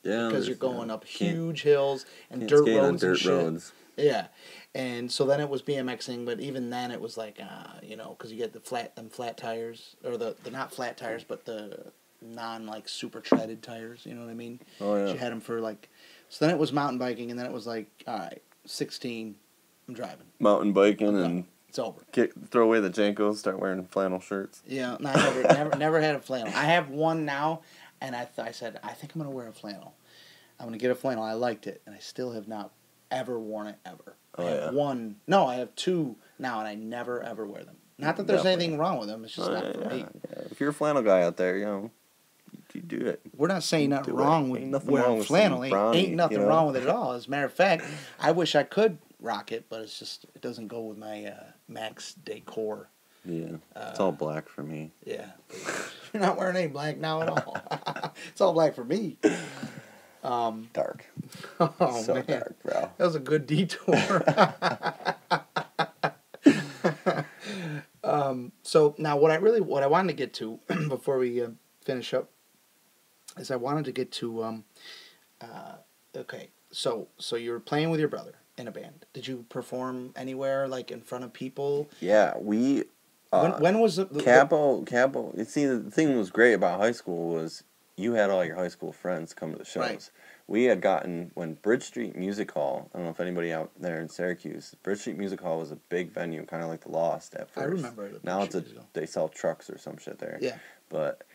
Yeah. Because you're going up huge hills and dirt skate roads on dirt and shit. roads. Yeah. And so then it was BMXing, but even then it was like, because you get them flat tires, or the not flat tires, but the non super treaded tires, you know what I mean? Oh yeah. You had them for so then it was mountain biking, and then it was like, all right, 16, I'm driving. Mountain biking and it's over. Throw away the Jankos, start wearing flannel shirts. Yeah, no, I never had a flannel. I have one now, and I said, I think I'm going to wear a flannel. I'm going to get a flannel. I liked it, and I still have not ever worn it ever. Oh, I have one. No, I have two now, and I never ever wear them. Not that there's anything wrong with them. It's just not for me. Yeah. If you're a flannel guy out there, you do it. We're not saying nothing wrong with wearing flannel. Ain't nothing wrong with it at all. As a matter of fact, I wish I could rock it, but it doesn't go with my Max Decor. Yeah, it's all black for me. Yeah, you're not wearing any black now at all. It's all black for me. Dark. Oh, so man. dark, bro. That was a good detour. So now what I wanted to get to before we finish up is I wanted to get to okay, so you were playing with your brother in a band. Did you perform anywhere, like in front of people? Yeah, we when was the Capo. See, the thing was great about high school was you had all your high school friends come to the shows. Right. We had gotten, when Bridge Street Music Hall, I don't know if anybody out there in Syracuse, Bridge Street Music Hall was a big venue, kind of like the Lost at first. I remember it. Now they sell trucks or some shit there. Yeah. But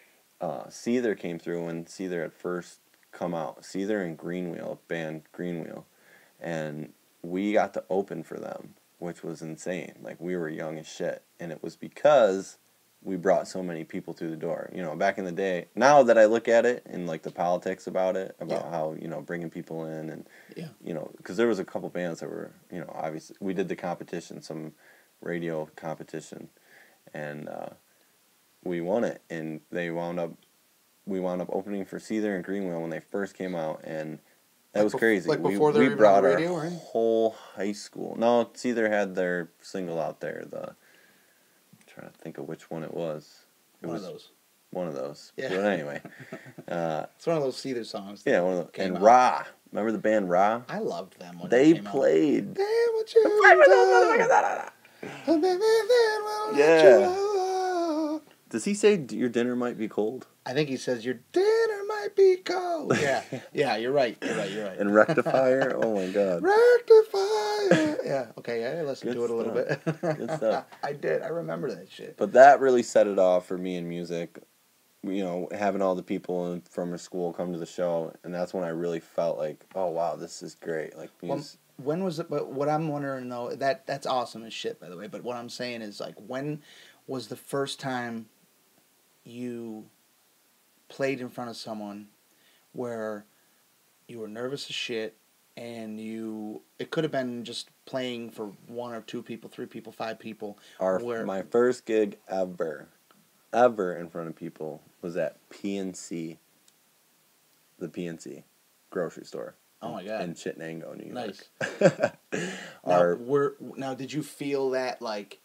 Seether came through when Seether had first come out. Seether and Greenwheel, band Greenwheel. And we got to open for them, which was insane. Like, we were young as shit. And it was because we brought so many people through the door. You know, back in the day, now that I look at it and like the politics about it, about how, bringing people in and, because there was a couple bands that were, obviously, we did the competition, some radio competition, and we won it, and we wound up opening for Seether and Greenwheel when they first came out, and that was crazy. Like before they were even brought on the radio, our right? whole high school. No, Seether had their single out there, trying to think of which one it was. One of those. One of those. Yeah. But anyway. It's one of those Seether songs. Yeah, one of those. And Ra. Remember the band Ra? I loved them when they came played. out. Yeah. Does he say your dinner might be cold? I think he says your dinner might be cold. Yeah. Yeah, you're right. And Rectifier? Oh my God. Rectifier. Yeah. Okay, I listened to it a little bit. Good stuff. I did. I remember that shit. But that really set it off for me in music. Having all the people from our school come to the show, and that's when I really felt like, oh wow, this is great. Like, when was it? But what I'm wondering though, that's awesome as shit, by the way. But what I'm saying is, like, when was the first time you played in front of someone where you were nervous as shit, and it could have been just playing for 1 or 2 people, 3 people, 5 people. My first gig ever in front of people was at PNC, the PNC grocery store. Oh my God. In Chittenango, New York. Nice. Now, did you feel that, like,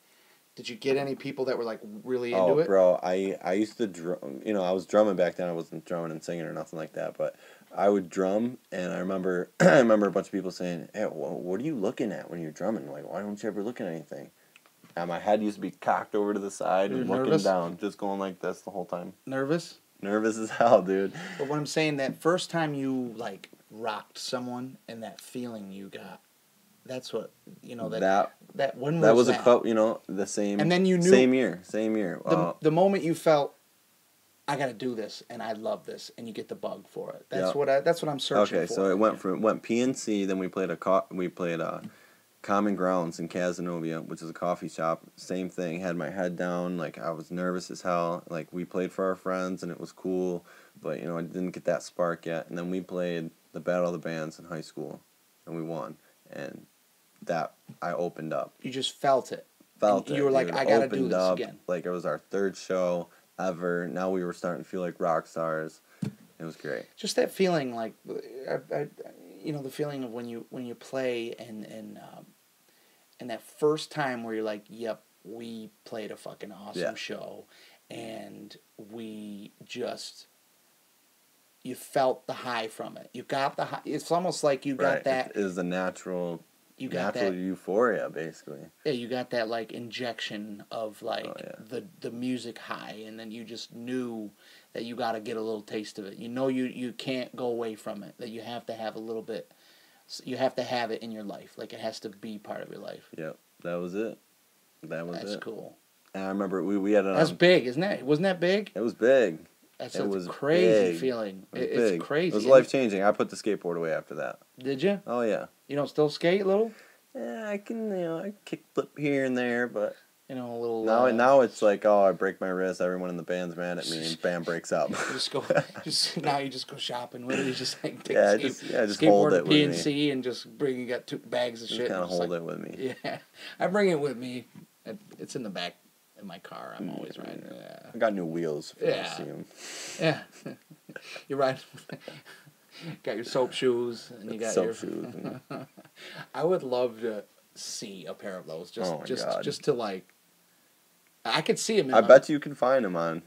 did you get any people that were, like, really into it? Bro, I used to drum. I was drumming back then. I wasn't drumming and singing or nothing like that, but I would drum, and I remember I remember a bunch of people saying, "Hey, what are you looking at when you're drumming? Like, why don't you ever look at anything?" And my head used to be cocked over to the side and looking nervous? down, just going like this the whole time. Nervous? Nervous as hell, dude. But what I'm saying, that first time you, like, rocked someone and that feeling you got, that's what, when was that? That was the same. And then you knew same year. The moment you felt, I got to do this and I love this, and you get the bug for it. That's what I'm searching for. Okay, so it went PNC. Then we played Common Grounds in Casanova, which is a coffee shop. Same thing. Had my head down, like I was nervous as hell. Like we played for our friends and it was cool, but I didn't get that spark yet. And then we played the Battle of the Bands in high school, and we won. And that I opened up. You just felt it. You were like, I gotta do this again. Like it was our third show ever. Now we were starting to feel like rock stars. It was great. Just that feeling, like, the feeling of when you play and that first time where you're like, yep, we played a fucking awesome show, and we just, you felt the high from it. You got the high. It's almost like you got that. It is a natural. You got natural that euphoria, basically. Yeah, you got that, like, injection of, like, the music high, and then you just knew that you got to get a little taste of it. You can't go away from it. That you have to have a little bit. You have to have it in your life. Like, it has to be part of your life. Yep, that was it. That's cool. And I remember we had That's big, isn't it? Wasn't that big? It was big. That's a crazy feeling. It's crazy. It was life-changing. I put the skateboard away after that. Did you? Oh, yeah. You don't still skate a little? Yeah, I can, I kick flip here and there, but... A little... Now it's like, I break my wrist, everyone in the band's mad at me, and band breaks up. Now you just go shopping with it. You just, like, take just hold it with me. PNC and just you got 2 bags of shit. Just kind of hold it with me. Yeah. I bring it with me. It's in the back of my car. I'm always riding. Yeah. I got new wheels if you see them. Yeah. You're right. Got your soap shoes, and you got soap shoes. I would love to see a pair of those. Just to, like, I could see them. I bet you can find them on,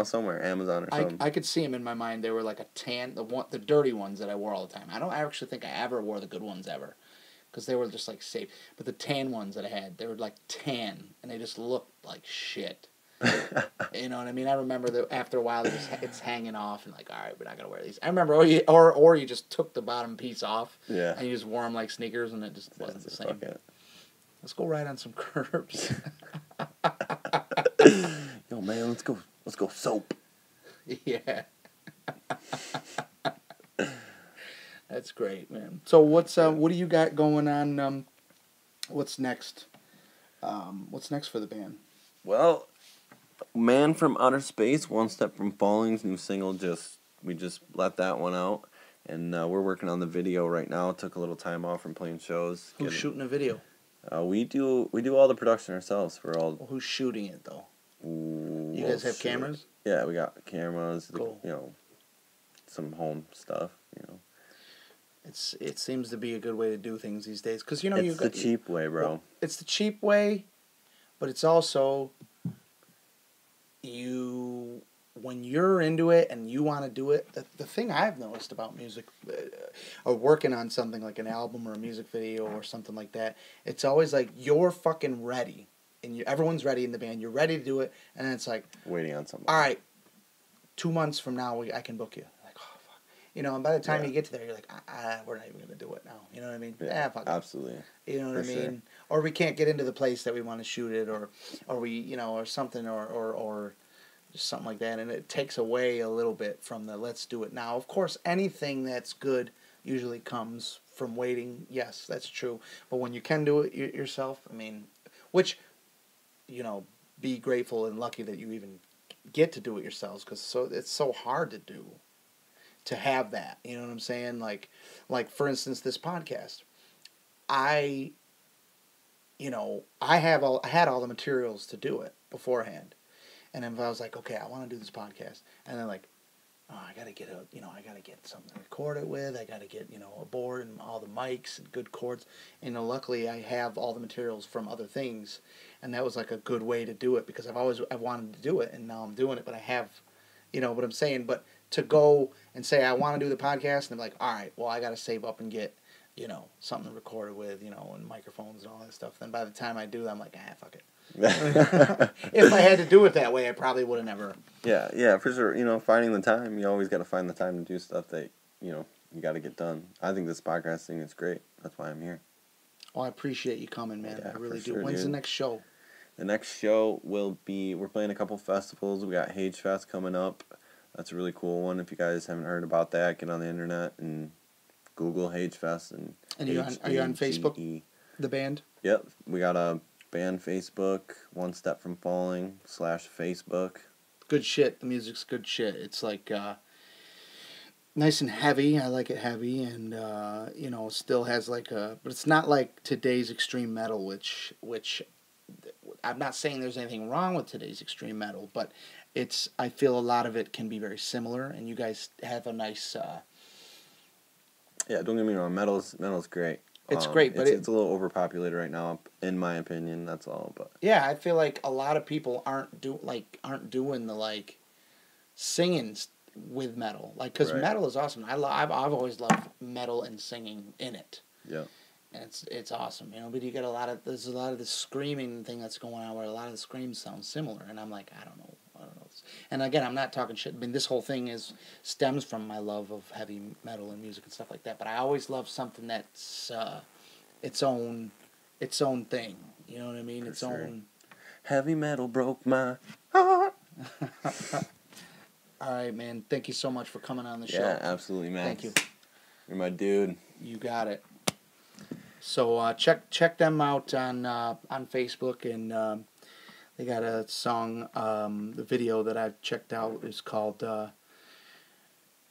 somewhere, Amazon or something. I could see them in my mind. They were like a tan, the dirty ones that I wore all the time. I actually think I ever wore the good ones ever, because they were just, like, safe. But the tan ones that I had, they were, like, tan, and they just looked like shit. You know what I mean? I remember that after a while it's hanging off, and, like, all right, we're not gonna wear these. I remember, or you just took the bottom piece off, and you just wore them like sneakers, and it just wasn't the same. Let's go ride on some curbs. Yo, man, let's go soap. Yeah. That's great, man. So what do you got going on? What's next? What's next for the band? Well, Man from Outer Space, One Step from Falling's new single, we just let that one out, and we're working on the video right now. Took a little time off from playing shows. Who's shooting a video? We do all the production ourselves. Who's shooting it though? You guys have cameras? Yeah, we got cameras. Cool. Some home stuff. It seems to be a good way to do things these days, because it's the cheap way, bro. Well, it's the cheap way, but it's also when you're into it and you want to do it. The thing I've noticed about music, or working on something like an album or a music video or something like that, it's always like you're fucking ready, and everyone's ready in the band. You're ready to do it, and then it's like waiting on somebody. All right, 2 months from now I can book you. Like, oh fuck, and by the time you get to there, you're like, we're not even gonna do it now. You know what I mean? Yeah, fuck absolutely. It. You know what I mean? Sure. Or we can't get into the place that we want to shoot it, or we, or something, or just something like that, and it takes away a little bit from the let's do it now. Of course, anything that's good usually comes from waiting. Yes, that's true. But when you can do it yourself, I mean, which, be grateful and lucky that you even get to do it yourselves, because it's so hard to do, to have that. You know what I'm saying? Like for instance, this podcast. I had all the materials to do it beforehand. And then I was like, okay, I want to do this podcast. And then, like, oh, I gotta get something to record it with. I gotta get, a board and all the mics and good cords. And luckily I have all the materials from other things, and that was like a good way to do it because I've wanted to do it, and now I'm doing it. But I have, what I'm saying. But to go and say I want to do the podcast, and I'm like, all right, well I gotta save up and get, something to record it with, and microphones and all that stuff. Then by the time I do, I'm like, fuck it. If I had to do it that way, I probably would have never. Yeah, for sure. Finding the time, you always got to find the time to do stuff that, you got to get done. I think this podcast thing is great. That's why I'm here. Well, I appreciate you coming, man. Yeah, I really do. sure, When's dude. the next show? The next show will be, we're playing a couple festivals. We got Hage Fest coming up. That's a really cool one. If you guys haven't heard about that, get on the internet and Google Hage Fest. And are you on Facebook, the band? Yep. We got a band Facebook, One Step From Falling /Facebook. Good shit. The music's good shit. It's like nice and heavy. I like it heavy, and still has like a. But it's not like today's extreme metal, which I'm not saying there's anything wrong with today's extreme metal, but I feel a lot of it can be very similar, and you guys have a nice. Yeah, don't get me wrong. Metal's great. It's great, but it's a little overpopulated right now, in my opinion. That's all. But yeah, I feel like a lot of people aren't doing the singing with metal, because right. metal is awesome. I've always loved metal and singing in it. Yeah, and it's awesome, But you get there's a lot of the screaming thing that's going on where a lot of the screams sound similar, and I'm like, I don't know. And again, I'm not talking shit. I mean, this whole thing stems from my love of heavy metal and music and stuff like that. But I always love something that's its own thing. You know what I mean? For its sure. own. Heavy metal broke my heart. All right, man. Thank you so much for coming on the show. Yeah, absolutely, man. Thank you. You're my dude. You got it. So check them out on Facebook, and they got a song. The video that I checked out is called The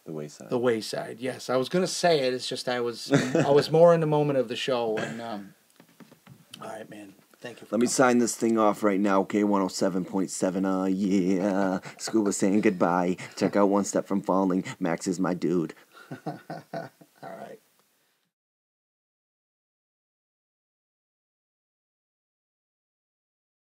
Wayside. The Wayside. Yes, I was gonna say it. It's just I was more in the moment of the show. And all right, man. Thank you. Let me sign this thing off right now. Okay, 107.7. Yeah. Scuba saying goodbye. Check out One Step From Falling. Max is my dude.